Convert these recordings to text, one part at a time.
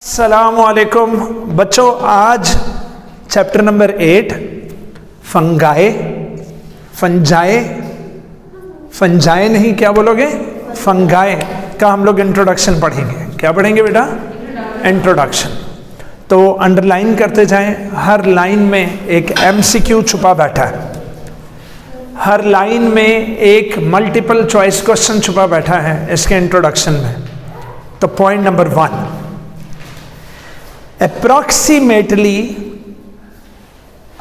अस्सलामुअलैकुम बच्चों, आज चैप्टर नंबर 8 फंगाए फंजाए नहीं, क्या बोलोगे, फंगाए का हम लोग इंट्रोडक्शन पढ़ेंगे। क्या पढ़ेंगे बेटा? इंट्रोडक्शन। तो अंडरलाइन करते जाएं, हर लाइन में एक एमसीक्यू छुपा बैठा है, हर लाइन में एक मल्टीपल चॉइस क्वेश्चन छुपा बैठा है इसके इंट्रोडक्शन में। तो पॉइंट नंबर 1, अप्रॉक्सीमेटली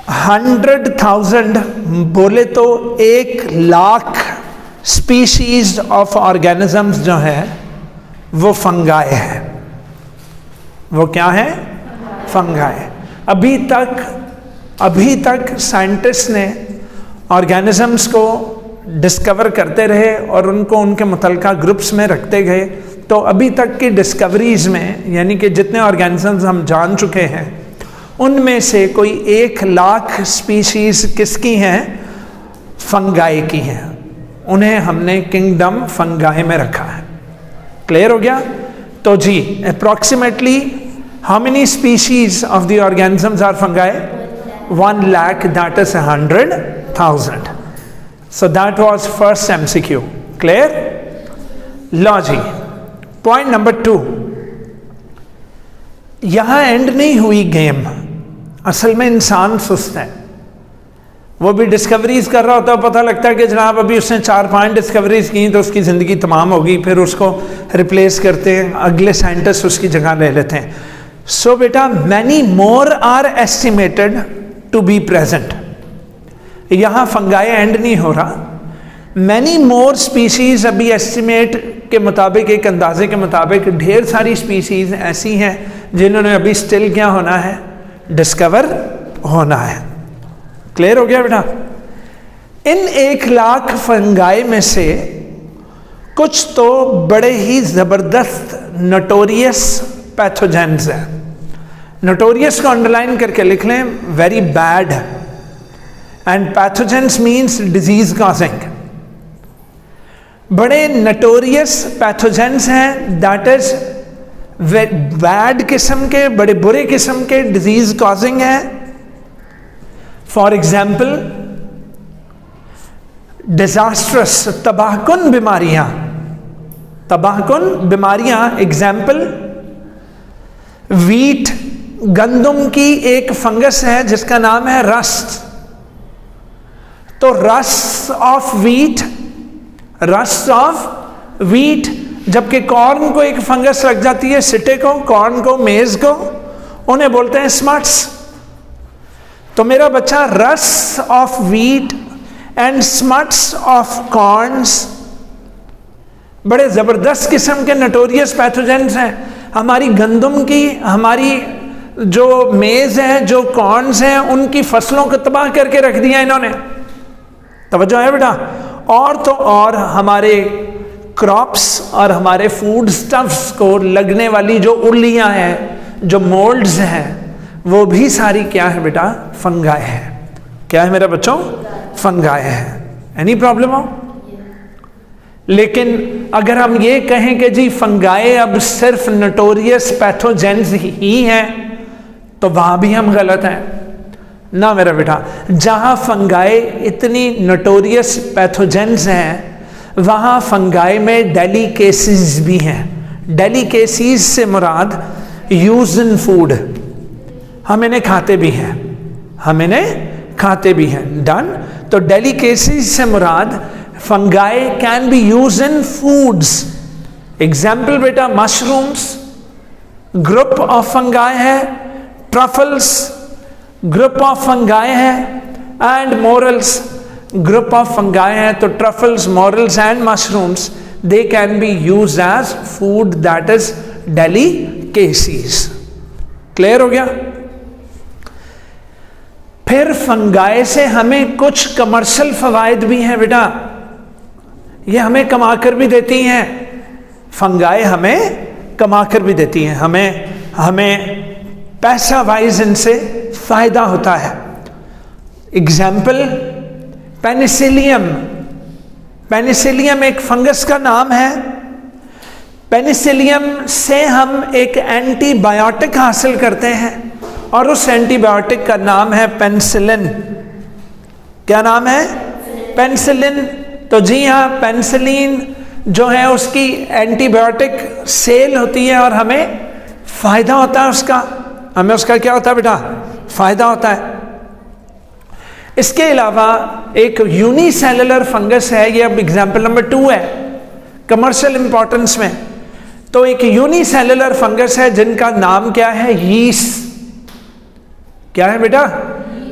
100,000 बोले तो 1,00,000 स्पीशीज ऑफ ऑर्गेनिजम्स जो है वो फंगाए हैं। वो क्या है? फंगाए। अभी तक साइंटिस्ट ने ऑर्गेनिजम्स को डिस्कवर करते रहे और उनको उनके मुतल्लिका ग्रुप्स में रखते गए। तो अभी तक की डिस्कवरीज में, यानी कि जितने ऑर्गेनिजम्स हम जान चुके हैं, उनमें से कोई 1,00,000 स्पीशीज किसकी हैं? फंगाई की हैं। उन्हें हमने किंगडम फंगाई में रखा है। क्लियर हो गया? तो जी, approximately how many species of the organisms are fungi? 1,00,000, that is 100,000। So that was first MCQ. Clear? लो जी, पॉइंट नंबर 2, यहां एंड नहीं हुई गेम। असल में इंसान सुस्त है, वो भी डिस्कवरीज कर रहा होता है। पता लगता है कि जनाब अभी उसने 4-5 डिस्कवरीज की तो उसकी ज़िंदगी तमाम होगी, फिर उसको रिप्लेस करते हैं, अगले साइंटिस्ट उसकी जगह ले लेते हैं। सो बेटा, many more are estimated to be present. यहां फंगाई एंड नहीं हो रहा, मैनी मोर स्पीशीज अभी एस्टिमेट के मुताबिक, एक अंदाजे के मुताबिक ढेर सारी स्पीशीज ऐसी हैं जिन्होंने अभी स्टिल क्या होना है? डिस्कवर होना है। क्लियर हो गया बेटा? इन 1,00,000 फंगाई में से कुछ तो बड़े ही जबरदस्त नोटोरियस पैथोजेंस हैं। नोटोरियस को अंडरलाइन करके लिख लें, very bad, and pathogens means disease causing. बड़े नटोरियस पैथोजेंस हैं, दैट इज बैड किस्म के, बड़े बुरे किस्म के डिजीज कॉजिंग है। फॉर एग्जाम्पल, डिजास्ट्रस, तबाहकुन बीमारियां। एग्जाम्पल, वीट, गंदम की एक फंगस है जिसका नाम है रस्ट। तो रस्ट ऑफ वीट, जबकि कॉर्न को एक फंगस लग जाती है, सिटे को, कॉर्न को, मेज को, उन्हें बोलते हैं स्मट्स। तो मेरा बच्चा, rust of wheat and smuts of corns बड़े जबरदस्त किस्म के नोटोरियस पैथोजेंस हैं। हमारी गंदम की, हमारी जो मेज है, जो कॉर्न्स हैं, उनकी फसलों को तबाह करके रख दिया इन्होंने। तवज्जो है बेटा? और तो और हमारे क्रॉप्स और हमारे फूड स्टफ्स को लगने वाली जो उल्लियां हैं, जो मोल्ड्स हैं, वो भी सारी क्या है बेटा? फंगाई है। क्या है मेरा बच्चों? फंगाई है। एनी प्रॉब्लम हो? लेकिन अगर हम ये कहें कि जी फंगाई अब सिर्फ नोटोरियस पैथोजेंस ही हैं, तो वहां भी हम गलत हैं ना मेरा बेटा। जहां फंगाई इतनी नोटोरियस पैथोजेंस हैं, वहां फंगाई में डेलिकेसीज भी हैं। डेलिकेसीज से मुराद यूज इन फूड, हम इन्हें खाते भी हैं। डन? तो डेलिकेसीज से मुराद fungi can be use in foods. Example बेटा, मशरूम्स ग्रुप ऑफ फंगाई है, ट्रफल्स ग्रुप ऑफ फंगाई है, and morels group of fungi है। तो truffles, morels and mushrooms, they can be used as food, that is delicacies. Clear हो गया? फिर fungi से हमें कुछ कमर्शियल फवायद भी हैं बेटा, ये हमें कमाकर भी देती हैं। फंगाई हमें कमाकर भी देती हैं, हमें पैसा वाइज इनसे फायदा होता है। एग्जाम्पल, पेनिसिलियम एक फंगस का नाम है। पेनिसिलियम से हम एक एंटीबायोटिक हासिल करते हैं और उस एंटीबायोटिक का नाम है पेनिसिलिन। क्या नाम है? पेनिसिलिन। तो जी हाँ, पेनिसिलिन जो है उसकी एंटीबायोटिक सेल होती है और हमें फायदा होता है उसका। हमें उसका क्या होता है बेटा? फायदा होता है। इसके अलावा एक यूनिसेलुलर फंगस है, ये अब एग्जाम्पल नंबर 2 है कमर्शियल इंपॉर्टेंस में। तो एक यूनिसेलुलर फंगस है जिनका नाम क्या है? यीस्ट। क्या है बेटा?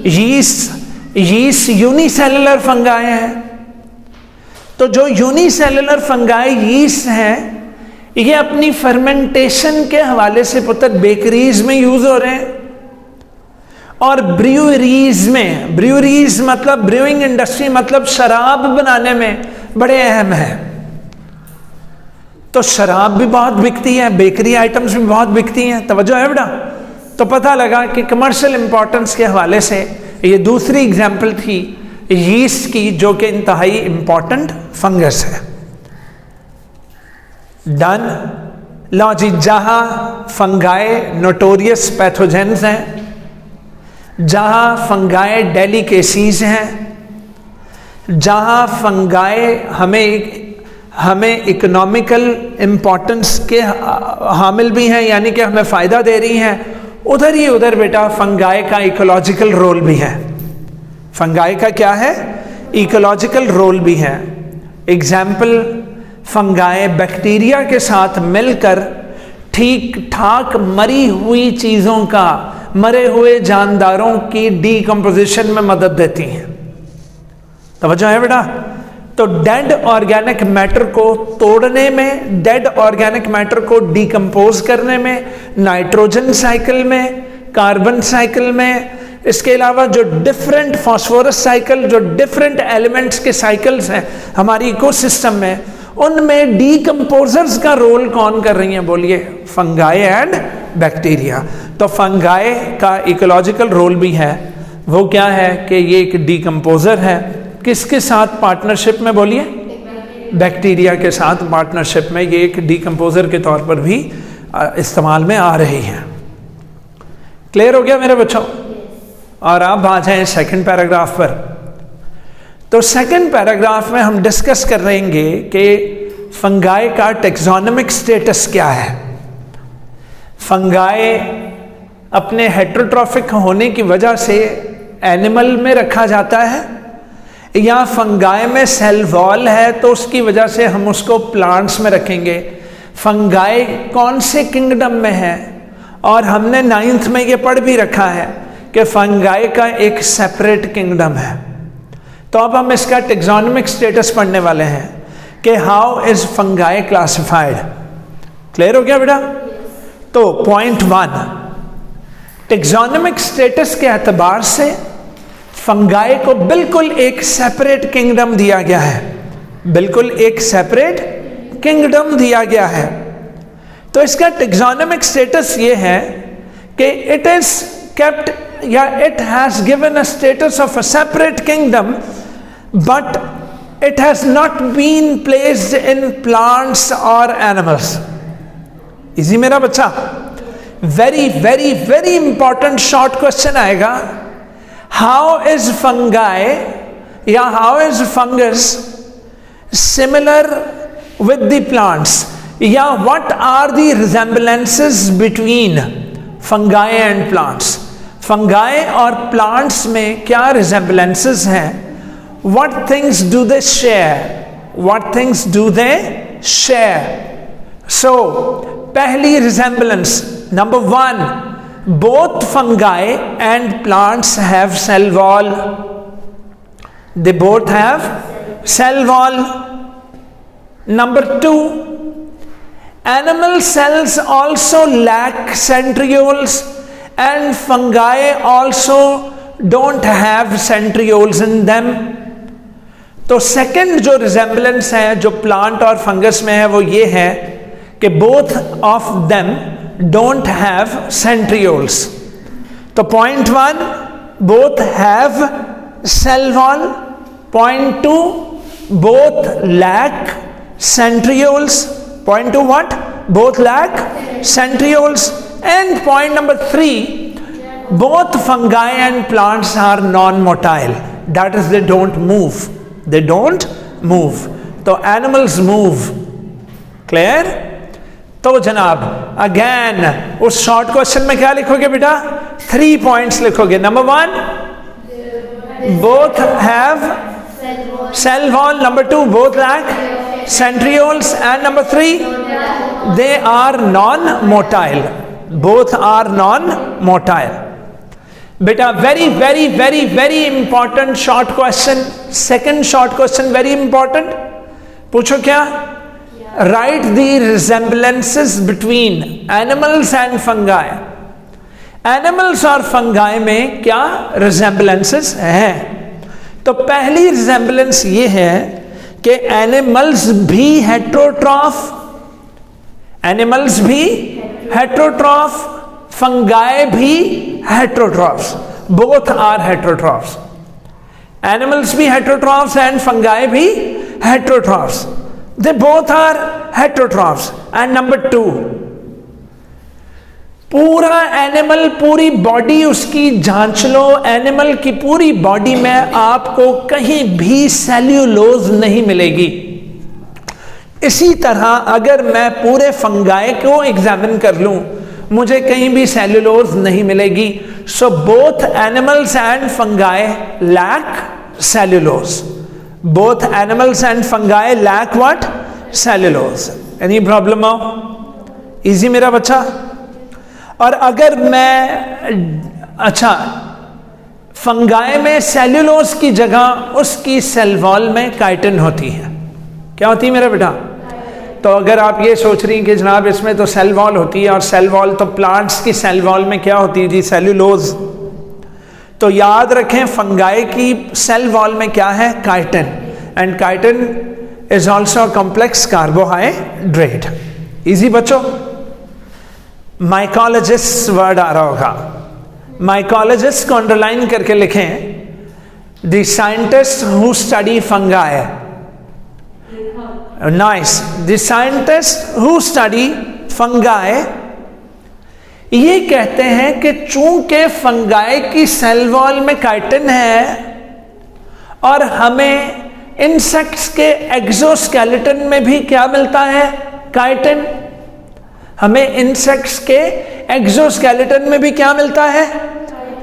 यीस्ट। यीस्ट यूनिसेलुलर फंगाई है। तो जो यूनिसेलुलर फंगाई यीस्ट हैं, ये अपनी फर्मेंटेशन के हवाले से पुत्र बेकरीज में यूज हो रहे हैं और ब्रूअरीज में, ब्रूअरीज मतलब ब्रूइंग इंडस्ट्री मतलब शराब बनाने में बड़े अहम है। तो शराब भी बहुत बिकती है, बेकरी आइटम्स भी बहुत बिकती हैं। तवज्जो है बेटा? तो पता लगा कि कमर्शियल इंपॉर्टेंस के हवाले से ये दूसरी एग्जाम्पल थी यीस्ट की, जो कि इंतहाई इंपॉर्टेंट फंगस है। डन। लो जी, जहां फंगाई नोटोरियस पैथोजेंस हैं, जहां फंगाई डेलिकेसीज हैं, जहां फंगाई हमें इकोनॉमिकल इंपॉर्टेंस के हामिल भी हैं, यानी कि हमें फ़ायदा दे रही हैं, उधर ही उधर बेटा फंगाई का इकोलॉजिकल रोल भी है। फंगाई का क्या है? इकोलॉजिकल रोल भी है। एग्जाम्पल, फंगाई बैक्टीरिया के साथ मिलकर ठीक ठाक मरी हुई चीज़ों का, मरे हुए जानदारों की डीकम्पोजिशन में मदद देती हैं। तवज्जो है बेटा? तो डेड ऑर्गेनिक मैटर को तोड़ने में, डेड ऑर्गेनिक मैटर को डीकम्पोज करने में, नाइट्रोजन साइकिल में, कार्बन साइकिल में, इसके अलावा जो डिफरेंट फॉस्फोरस साइकिल, जो डिफरेंट एलिमेंट्स के साइकिल्स हैं हमारी इकोसिस्टम में, उनमें डीकम्पोजर्स का रोल कौन कर रही हैं? बोलिए, फंगाई एंड बैक्टीरिया। तो फंगाई का इकोलॉजिकल रोल भी है। वो क्या है कि ये एक डीकम्पोजर है। किसके साथ पार्टनरशिप में? बोलिए, बैक्टीरिया के साथ पार्टनरशिप में ये एक डीकम्पोजर के तौर पर भी इस्तेमाल में आ रही है। क्लियर हो गया मेरे बच्चों? और आप आ जाएं सेकंड पैराग्राफ पर। तो सेकंड पैराग्राफ में हम डिस्कस कर रहेंगे कि फंगाई का टेक्सोनोमिक स्टेटस क्या है। फंगाई अपने हेटेरोट्रॉफिक होने की वजह से एनिमल में रखा जाता है, या फंगाई में सेल वॉल है तो उसकी वजह से हम उसको प्लांट्स में रखेंगे। फंगाई कौन से किंगडम में है? और हमने 9th में ये पढ़ भी रखा है कि फंगाई का एक सेपरेट किंगडम है। तो अब हम इसका टेक्सोनोमिक स्टेटस पढ़ने वाले हैं कि how is fungi classified. Clear हो गया बेटा? तो पॉइंट 1, टेक्सोनोमिक स्टेटस के एतबार से फंगाई को बिल्कुल एक सेपरेट किंगडम दिया गया है, बिल्कुल एक सेपरेट किंगडम दिया गया है। तो इसका टेक्सोनोमिक स्टेटस ये है कि it is kept, yeah, it has given a status of a separate kingdom, but it has not been placed in plants or animals. इसी मेरा बच्चा very very very important short question आएगा। How is fungi या how is fungus similar with the plants, या what are the resemblances between fungi and plants? Fungi और plants में क्या resemblances हैं? What things do they share? What things do they share? So पहली resemblance, number 1, both fungi and plants have cell wall. They both have cell wall. Number 2, animal cells also lack centrioles, and fungi also don't have centrioles in them. तो second जो resemblance है जो plant और fungus में है वो ये है कि both of them don't have centrioles. तो point 1, both have cell wall. Point 2, both lack centrioles. Point 2 what? both lack centrioles. And point number 3, both fungi and plants are non-motile, that is they don't move, they don't move. तो animals move. Clear? तो जनाब again उस short question में क्या लिखोगे बेटा? 3 points लिखोगे. Number 1, both have cell wall. Number 2, both lack centrioles. And number 3, they are non-motile. Both are non-motile. बेटा very very very very important short question. Second short question very important. पूछो क्या? Write the resemblances between animals and fungi. Animals और fungi में क्या resemblances हैं? तो पहली resemblance ये है कि animals भी heterotroph, animals भी heterotroph, fungi भी heterotrophs. Both are heterotrophs. Animals भी heterotrophs and fungi भी heterotrophs. They both are heterotrophs. And number 2, पूरा एनिमल, पूरी बॉडी उसकी जांच लो. एनिमल की पूरी बॉडी में आपको कहीं भी सेल्यूलोज नहीं मिलेगी. इसी तरह अगर मैं पूरे फंगाई को एग्जामिन कर लूं, मुझे कहीं भी सेल्यूलोज नहीं मिलेगी. So both animals and fungi lack cellulose. Both animals and fungi lack what? Cellulose. Any problem now? Easy मेरा बच्चा. और अगर मैं अच्छा फंगाई में सेल्यूलोज की जगह उसकी सेल वॉल में काइटिन होती है. क्या होती है मेरा बेटा? तो अगर आप ये सोच रही हैं कि जनाब इसमें तो सेल वॉल होती है, और सेल वॉल तो प्लांट्स की सेल वॉल में क्या होती है जी? सेल्यूलोज. तो याद रखें फंगाई की सेल वॉल में क्या है? Chitin. And chitin is also complex carbohydrate. Easy बच्चों. माइकोलॉजिस्ट वर्ड आ रहा होगा. माइकोलॉजिस्ट को अंडरलाइन करके लिखें. The scientist who study fungi. Nice. The scientist who study fungi ये कहते हैं कि चूंकि फंगाई की सेल वॉल में काइटिन है और हमें इंसेक्ट्स के एक्सोस्केलेटन में भी क्या मिलता है? काइटिन. हमें इंसेक्ट्स के एक्सोस्केलेटन में भी क्या मिलता है?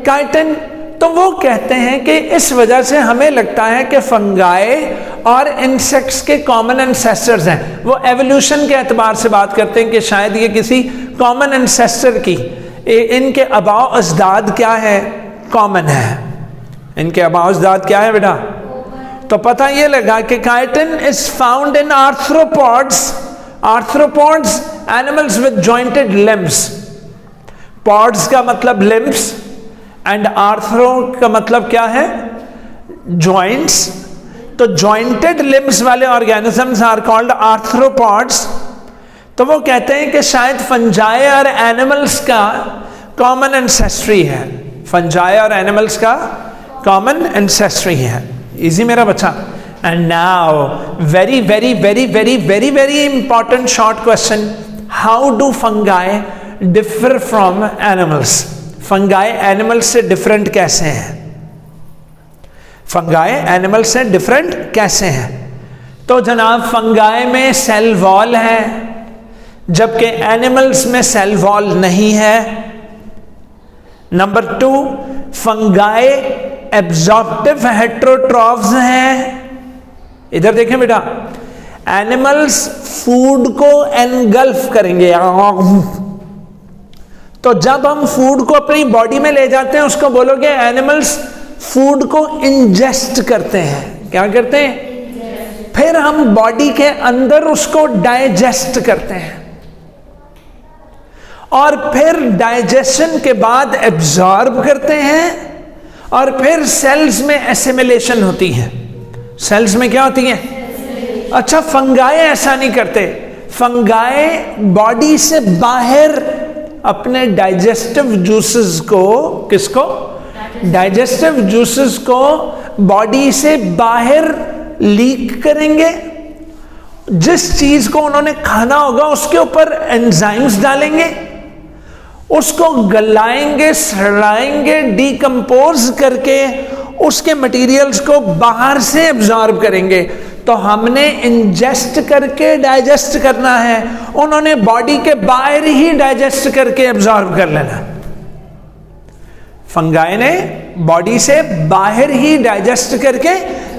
काइटिन. तो वो कहते हैं कि इस वजह से हमें लगता है कि फंगाई और इंसेक्ट्स के कॉमन एंसेस्टर्स हैं. वो एवोल्यूशन के एतबार से बात करते हैं कि शायद ये किसी कॉमन एंसेस्टर की, इनके अबाव अजदाद क्या है? कॉमन है. इनके अबाव अजदाद क्या है बेटा? तो पता ये लगा कि chitin is found in arthropods. Arthropods animals with jointed limbs. Pods का मतलब लिम्स एंड आर्थ्रो का मतलब क्या है? जॉइंट्स. तो जॉइंटेड लिम्स वाले ऑर्गेनिजम्स आर कॉल्ड आर्थ्रोपॉड्स. तो वो कहते हैं कि शायद फंजाई और एनिमल्स का कॉमन एंसेस्ट्री है. फंजाई और एनिमल्स का कॉमन एंसेस्ट्री है. इजी मेरा बच्चा. And now very very very very very very important short question. How do fungi differ from animals? Fungi animal से डिफरेंट कैसे हैं? फंगाई एनिमल से डिफरेंट कैसे हैं? तो जनाब फंगाई में सेल वॉल है, जबकि एनिमल्स में सेल वॉल नहीं है. नंबर 2, फंगाई एब्जॉर्प्टिव हेटेरोट्रॉफ्स हैं. इधर देखें बेटा, एनिमल्स फूड को एनगल्फ करेंगे. तो जब हम फूड को अपनी बॉडी में ले जाते हैं उसको बोलोगे एनिमल्स फूड को इंजेस्ट करते हैं. क्या करते हैं? फिर हम बॉडी के अंदर उसको डाइजेस्ट करते हैं और फिर डाइजेशन के बाद एब्जॉर्ब करते हैं और फिर सेल्स में एसिमिलेशन होती है. सेल्स में क्या होती है? अच्छा, फंगाई ऐसा नहीं करते. फंगाई बॉडी से बाहर अपने डाइजेस्टिव जूसेस को, किसको? डाइजेस्टिव जूसेस को बॉडी से बाहर लीक करेंगे जिस चीज को उन्होंने खाना होगा उसके ऊपर एंजाइम्स डालेंगे, उसको गलाएंगे, सड़ाएंगे, डिकम्पोज करके उसके मटेरियल्स को बाहर से एब्जॉर्ब करेंगे। तो हमने इंजेस्ट करके डाइजेस्ट करना है, उन्होंने बॉडी के बाहर ही डाइजेस्ट करके एब्जॉर्ब कर लेना। फंगाई ने बॉडी से बाहर ही डाइजेस्ट करके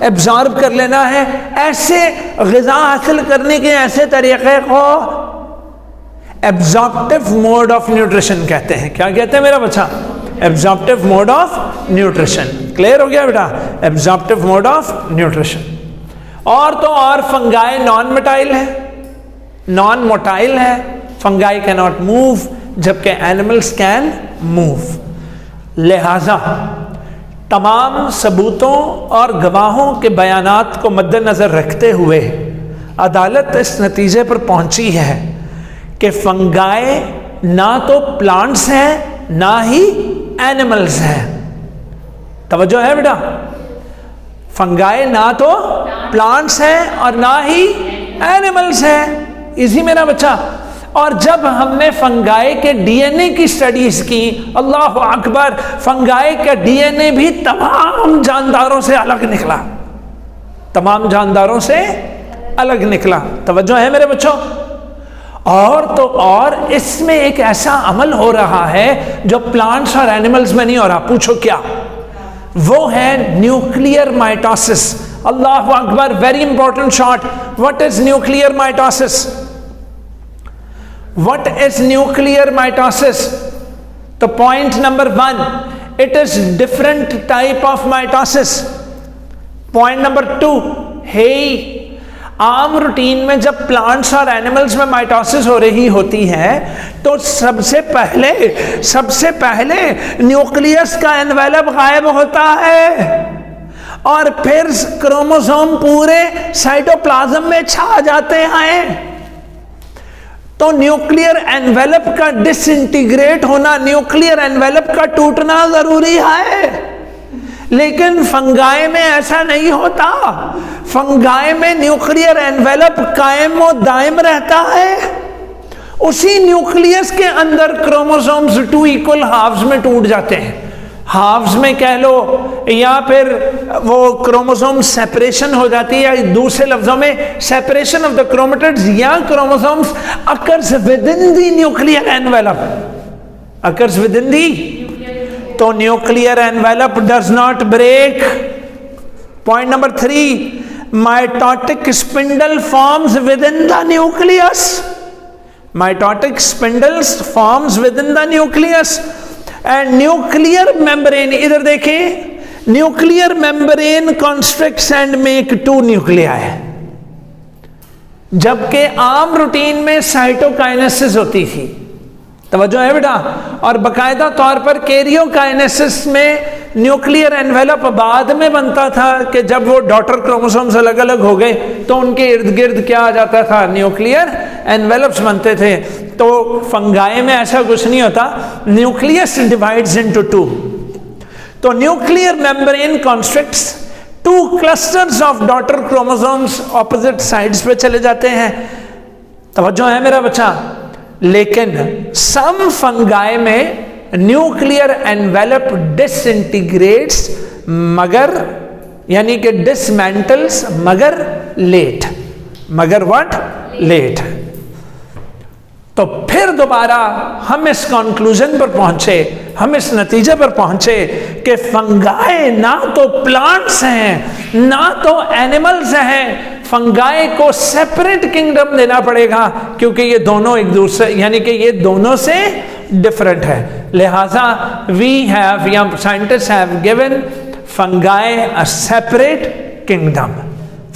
एब्जॉर्ब कर लेना है। ऐसे ग़िज़ा हासिल करने के ऐसे तरीक़े को एब्जॉर्प्टिव मोड ऑफ न्यूट्रिशन कहते हैं। क्या कहते हैं मेरा बच्चा? Absorptive mode of nutrition. Clear हो गया बेटा? Absorptive mode of nutrition. और तो और फंगाई नॉन मोटाइल है, नॉन मोटाइल है। फंगाई कैन नॉट मूव, जबकि एनिमल्स कैन मूव। लिहाजा तमाम सबूतों और गवाहों के बयानात को मद्देनज़र रखते हुए अदालत इस नतीजे पर पहुंची है कि फंगाई ना तो प्लांट्स हैं ना ही एनिमल्स हैं। तवज्जो है बेटा? फंगाई ना तो प्लांट्स हैं और ना ही एनिमल्स हैं। इसी मेरा बच्चा। और जब हमने फंगाई के डीएनए की स्टडीज की, अल्लाह अकबर, फंगाई का डीएनए भी तमाम जानदारों से अलग निकला, तमाम जानदारों से अलग निकला। तवज्जो है मेरे बच्चों? और तो और इसमें एक ऐसा अमल हो रहा है जो प्लांट्स और एनिमल्स में नहीं हो रहा। पूछो क्या? वो है nuclear mitosis. Allah Akbar, very important shot. What is nuclear mitosis? What is nuclear mitosis? तो point number 1, it is different type of mitosis. Point number 2, hey, आम रूटीन में जब प्लांट्स और एनिमल्स में माइटोसिस हो रही होती है तो सबसे पहले न्यूक्लियस का एनवेलप गायब होता है और फिर क्रोमोसोम पूरे साइटोप्लाज्म में छा जाते हैं। तो न्यूक्लियर एनवेलप का डिसइंटीग्रेट होना, न्यूक्लियर एनवेलप का टूटना जरूरी है। लेकिन फंगाई में ऐसा नहीं होता। फंगाई में न्यूक्लियर एनवेलप कायम और दायम रहता है। उसी न्यूक्लियस के अंदर क्रोमोसोम्स 2 इक्वल हाफ्स में टूट जाते हैं। हाफ्स में कह लो, या फिर वो क्रोमोसोम सेपरेशन हो जाती है, या दूसरे लफ्जों में सेपरेशन ऑफ द क्रोमेटिड्स या chromosomes occurs within the nuclear envelope, occurs within the. तो nuclear envelope does not break. Point number 3, mitotic spindle forms within the nucleus. Mitotic spindles forms within the nucleus and nuclear membrane. इधर देखें, nuclear membrane constricts and make 2 nuclei, जबकि आम routine में cytokinesis होती थी। तवज्जो है बेटा? और बाकायदा तौर पर कैरियोकाइनेसिस में न्यूक्लियर एनवेलप बाद में बनता था कि जब वो डॉटर क्रोमोसोम्स अलग अलग हो गए तो उनके इर्द गिर्द क्या आ जाता था? न्यूक्लियर एनवेलप्स बनते थे। तो फंगाई में ऐसा कुछ नहीं होता। Nucleus divides into 2। तो nuclear membrane constricts 2 clusters of daughter chromosomes opposite sides पे चले जाते हैं। तवज्जो है मेरा बच्चा? लेकिन सम फंगाई में न्यूक्लियर एनवेलप डिसइंटीग्रेट्स, मगर यानी कि डिसमेंटल्स, मगर लेट। मगर व्हाट? लेट। तो फिर दोबारा हम इस कंक्लूजन पर पहुंचे, हम इस नतीजे पर पहुंचे कि फंगाई ना तो प्लांट्स हैं ना तो एनिमल्स हैं। फंगाई को सेपरेट किंगडम देना पड़ेगा क्योंकि ये दोनों एक दूसरे, यानी कि ये दोनों से डिफरेंट है। लिहाजा वी हैव, या scientist have given fungi a separate kingdom.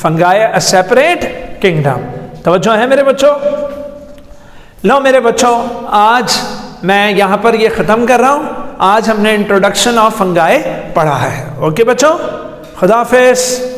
Fungi a separate kingdom. तवज्जो है मेरे बच्चों? लो मेरे बच्चों, आज मैं यहां पर ये ख़त्म कर रहा हूं। आज हमने इंट्रोडक्शन ऑफ फंगाई पढ़ा है। ओके बच्चों, खुदा हाफिज़।